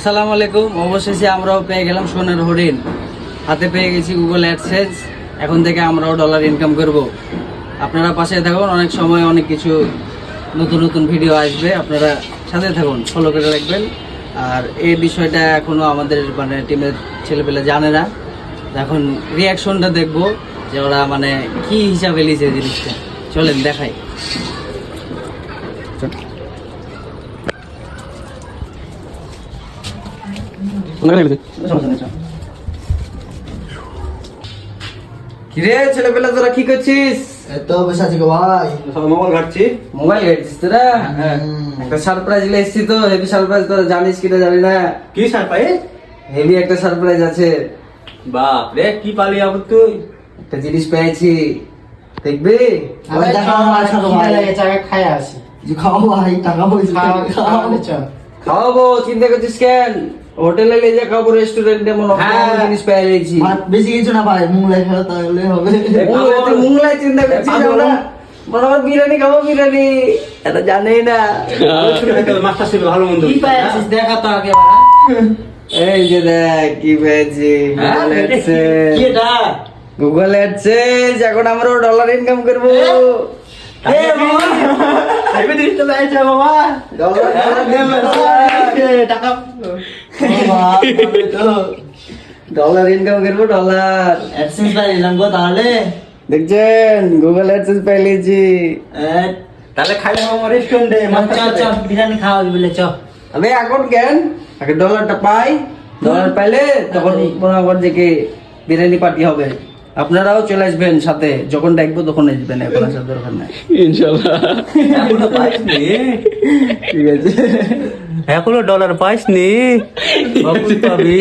আসসালামু আলাইকুম। অবশেষে আমরাও পেয়ে গেলাম সোনার হরিণ, হাতে পেয়ে গেছি গুগল অ্যাডসেন্স। এখন থেকে আমরাও ডলার ইনকাম করব। আপনারা পাশে থাকুন, অনেক সময় অনেক কিছু নতুন নতুন ভিডিও আসবে, আপনারা সাথে থাকুন, ফলো করে রাখবেন। আর এই বিষয়টা এখনো আমাদের মানে টিমের ছেলেপেলে জানে না। এখন রিয়াকশনটা দেখবো যে ওরা মানে কি হিসাবে লিখে জিনিসটা। চলেন দেখাই। কিরে ছেলেপেলে তোরা কি করছিস? এতো বসে আছি গো ভাই। মোবাইল ঘাটছি। মোবাইল ঘাটছিস তোরা? একটা সারপ্রাইজ নিয়ে এসেছি তো, হেভি সারপ্রাইজ। তোরা জানিস কিনা জানি না, কি সারপ্রাইজ? হেভি একটা সারপ্রাইজ আছে। বাপ রে, কি পালি আবার তুই? একটা জিনিস পেয়েছি, দেখবি? আমি দেখাও ভাই, ছোট ভাই। খায় আসি যে খাও ভাই, টাকা পয়সা খাও। খাওয়াবো, চিন্তা করছিস কেন? হোটেলে নিয়ে যা খাবো, রেস্টুরেন্টে মনে হয় হ্যাঁ। জিনিস পেয়ে গেছি। বেশি কিছু না ভাই, মুংলাই খাও তাহলে হবে। মুংলাই চিন্তা করছিস? আমরা মনে হয় বিরিয়ানি খাবো, বিরিয়ানি। এটা জানেই না। মাস্টার ছিল ভালো মন্দ। কি পাইছিস দেখা তো আগে এই যে দেখ কি পেয়েছি, হ্যাঁ? Google AdSense। কি এটা? Google AdSense. এখন আমরাও ডলার ইনকাম করবো। এ বাবা, আইবে দিস তো লাইছে বাবা। টাকা ডলার ইনকাম করবো, ডলার। অ্যাডসেন্স ভাই নিলাম গো তাহলে। দেখছেন, গুগল অ্যাডসেন্স পেয়ে নিয়েছি। তাহলে খাইলে আমার রেস্টুরেন্টে বিরিয়ানি খাওয়া বলে চ আমি এখন কেন আগে ডলারটা পাই, ডলার পাইলে তখন মনে কর যে কি বিরিয়ানি পার্টি হবে। আপনারাও চলে আসবেন সাথে, যখন ডাকবো তখন আসবেন, এখন আসার দরকার নাই। এখনো পাইসনি। ঠিক আছে। এখনো ডলার পাইসনি? বাবু পাবি।